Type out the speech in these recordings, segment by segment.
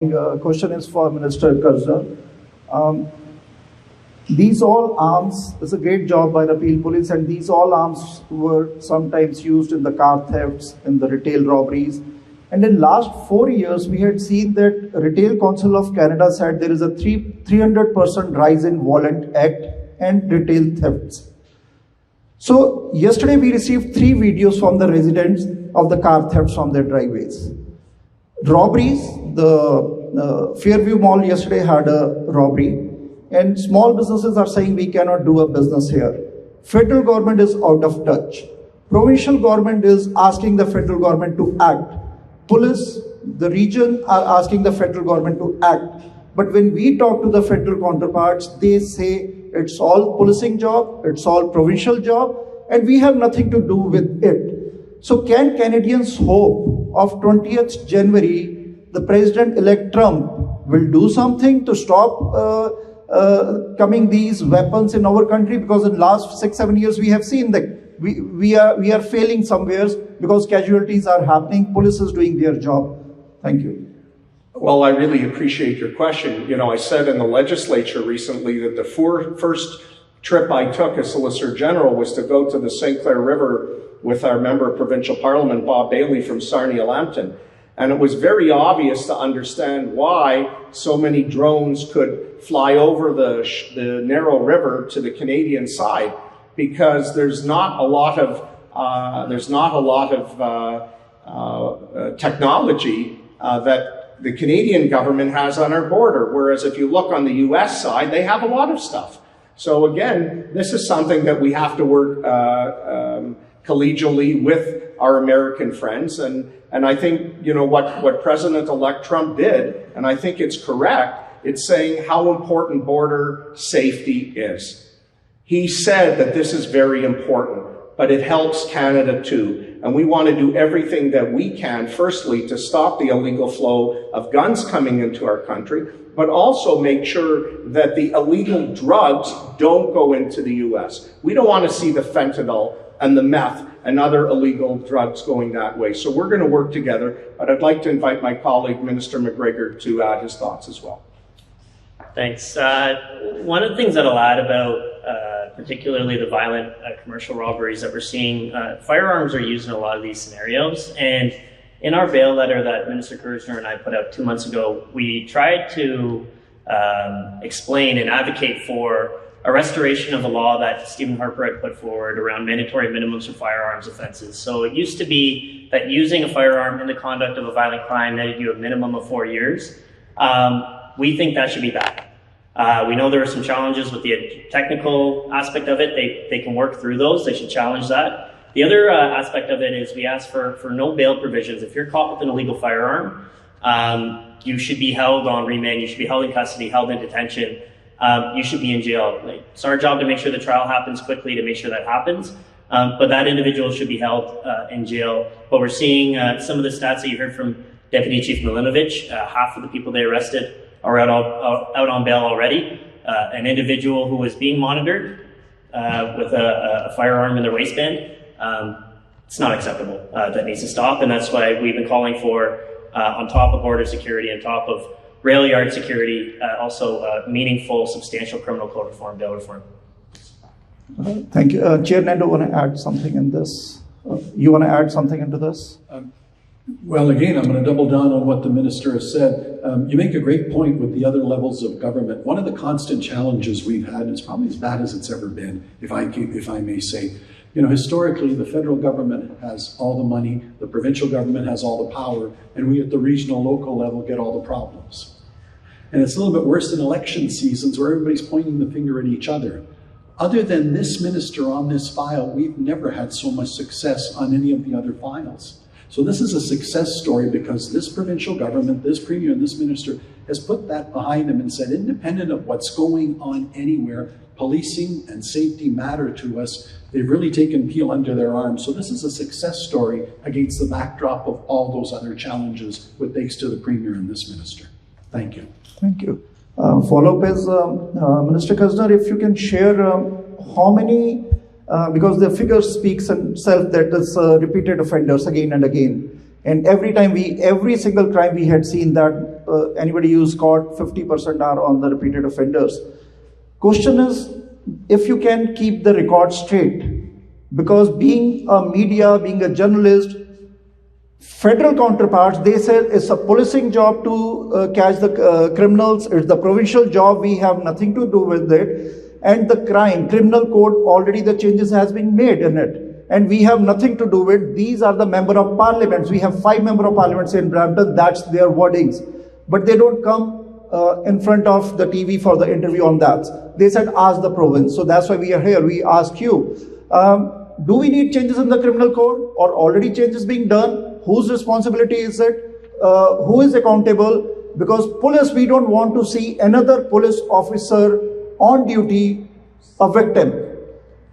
Question is for Minister Karzar. These all arms, it's a great job by the Peel Police, and these all arms were sometimes used in the car thefts, in the retail robberies. And in last 4 years, we had seen that Retail Council of Canada said there is a 300% rise in violent act and retail thefts. So yesterday we received 3 videos from the residents of the car thefts from their driveways. Robberies, the Fairview Mall yesterday had a robbery, and small businesses are saying we cannot do a business here. Federal government is out of touch. Provincial government is asking the federal government to act. Police, the region are asking the federal government to act. But when we talk to the federal counterparts, they say it's all policing job, it's all provincial job, and we have nothing to do with it. So can Canadians hope of 20th January, the President-elect Trump will do something to stop coming these weapons in our country? Because in last 6-7 years, we have seen that we are failing somewhere because casualties are happening. Police is doing their job. Thank you. Well, I really appreciate your question. You know, I said in the legislature recently that the first trip I took as Solicitor General was to go to the St. Clair River with our member of Provincial Parliament, Bob Bailey from Sarnia-Lambton. And it was very obvious to understand why so many drones could fly over the narrow river to the Canadian side, because there's not a lot of technology that the Canadian government has on our border. Whereas if you look on the US side, they have a lot of stuff. So again, this is something that we have to work collegially with our American friends. And I think, you know, what President-elect Trump did, and I think it's correct, it's saying how important border safety is. He said that this is very important, but it helps Canada too. And we want to do everything that we can, firstly, to stop the illegal flow of guns coming into our country, but also make sure that the illegal drugs don't go into the US. We don't want to see the fentanyl and the meth and other illegal drugs going that way. So we're going to work together, but I'd like to invite my colleague, Minister McGregor, to add his thoughts as well. Thanks. One of the things that I'll add about particularly the violent commercial robberies that we're seeing, firearms are used in a lot of these scenarios. And in our bail letter that Minister Kersner and I put out 2 months ago, we tried to explain and advocate for a restoration of a law that Stephen Harper had put forward around mandatory minimums for firearms offenses. So it used to be that using a firearm in the conduct of a violent crime netted you a minimum of 4 years. We think that should be back. We know there are some challenges with the technical aspect of it. They can work through those. They should challenge that. The other aspect of it is we ask for no bail provisions. If you're caught with an illegal firearm, you should be held on remand. You should be held in custody, held in detention. You should be in jail. It's our job to make sure the trial happens quickly, to make sure that happens. But that individual should be held in jail. But we're seeing some of the stats that you heard from Deputy Chief Milinovich. Half of the people they arrested are out on bail already. An individual who was being monitored with a firearm in their waistband, it's not acceptable. That needs to stop, and that's why we've been calling for, on top of border security, on top of rail yard security, also meaningful, substantial criminal code reform, bail reform. Thank you. Chair Nando, want to add something in this? You want to add something into this? Well, again, I'm going to double down on what the minister has said. You make a great point with the other levels of government. One of the constant challenges we've had, and it's probably as bad as it's ever been, if I may say, you know, historically, the federal government has all the money, the provincial government has all the power, and we at the regional, local level get all the problems. And it's a little bit worse in election seasons where everybody's pointing the finger at each other. Other than this minister on this file, we've never had so much success on any of the other files. So this is a success story because this provincial government, this premier and this minister has put that behind them and said, independent of what's going on anywhere, policing and safety matter to us. They've really taken Peel under their arms. So this is a success story against the backdrop of all those other challenges, with thanks to the premier and this minister. Thank you. Thank you. Follow-up is, Minister Kersner, if you can share how many, because the figure speaks itself that is repeated offenders again and again. And every single crime we had seen that anybody who's caught, 50% are on the repeated offenders. Question is, if you can keep the record straight, because being a media, being a journalist, federal counterparts, they said it's a policing job to catch the criminals, it's the provincial job, we have nothing to do with it. And the criminal code, already the changes has been made in it. And we have nothing to do with. These are the member of parliaments. We have 5 member of parliaments in Brampton. That's their wordings. But they don't come in front of the TV for the interview on that. They said, ask the province. So that's why we are here. We ask you, do we need changes in the criminal code, or already changes being done? Whose responsibility is it? Who is accountable? Because police, we don't want to see another police officer on duty a victim.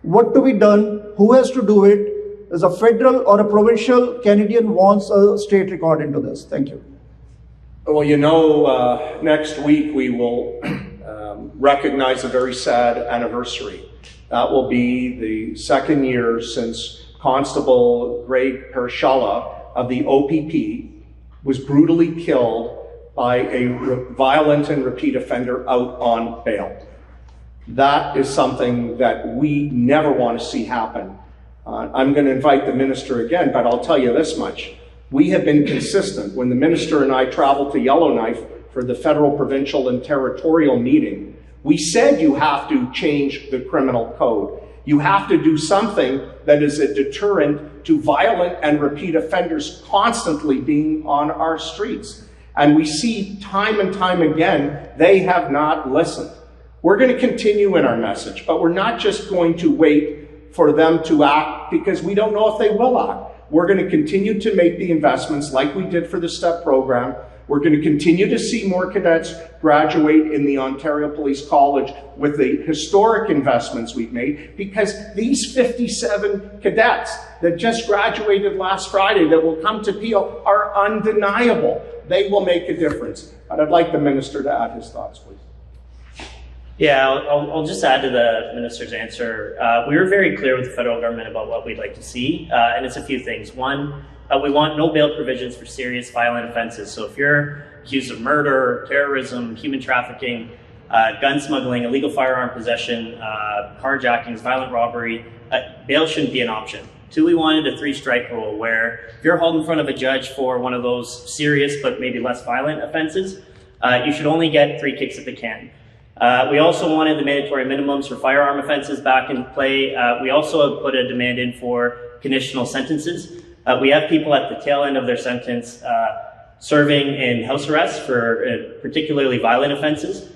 What to be done? Who has to do it? Is a federal or a provincial? Canadian wants a state record into this. Thank you. Well, you know, next week we will recognize a very sad anniversary. That will be the 2nd year since Constable Greg Pershala of the OPP was brutally killed by a violent and repeat offender out on bail. That is something that we never want to see happen. I'm going to invite the minister again, but I'll tell you this much. We have been consistent. When the minister and I traveled to Yellowknife for the federal, provincial, and territorial meeting, we said you have to change the criminal code. You have to do something that is a deterrent to violent and repeat offenders constantly being on our streets. And we see time and time again, they have not listened. We're going to continue in our message, but we're not just going to wait for them to act because we don't know if they will act. We're going to continue to make the investments like we did for the STEP program. We're going to continue to see more cadets graduate in the Ontario Police College with the historic investments we've made, because these 57 cadets that just graduated last Friday that will come to Peel are undeniable. They will make a difference. But I'd like the minister to add his thoughts, please. Yeah, I'll just add to the minister's answer. We were very clear with the federal government about what we'd like to see, and it's a few things. One, we want no bail provisions for serious violent offenses. So if you're accused of murder, terrorism, human trafficking, gun smuggling, illegal firearm possession, carjackings, violent robbery, bail shouldn't be an option. Two, we wanted a 3-strike rule where if you're hauled in front of a judge for one of those serious but maybe less violent offenses, you should only get 3 kicks at the can. We also wanted the mandatory minimums for firearm offenses back in play. We also put a demand in for conditional sentences. We have people at the tail end of their sentence serving in house arrest for particularly violent offenses.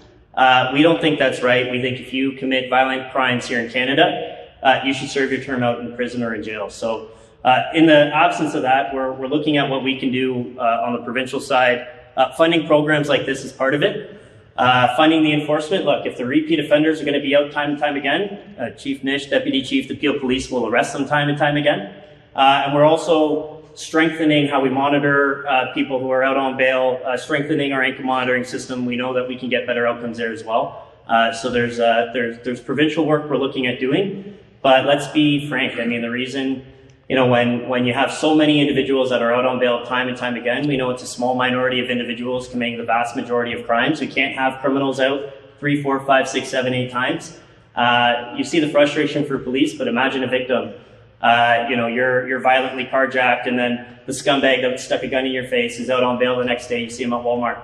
We don't think that's right. We think if you commit violent crimes here in Canada, you should serve your term out in prison or in jail. So in the absence of that, we're looking at what we can do on the provincial side. Funding programs like this is part of it. Funding the enforcement. Look, if the repeat offenders are going to be out time and time again, Chief Nish, Deputy Chief, the Peel Police will arrest them time and time again. And we're also strengthening how we monitor people who are out on bail, strengthening our ankle monitoring system. We know that we can get better outcomes there as well. So there's provincial work we're looking at doing. But let's be frank. I mean, the reason, you know, when you have so many individuals that are out on bail time and time again, we know it's a small minority of individuals committing the vast majority of crimes. We can't have criminals out 3, 4, 5, 6, 7, 8 times. You see the frustration for police, but imagine a victim. You know, you're violently carjacked, and then the scumbag that stuck a gun in your face is out on bail the next day. You see him at Walmart.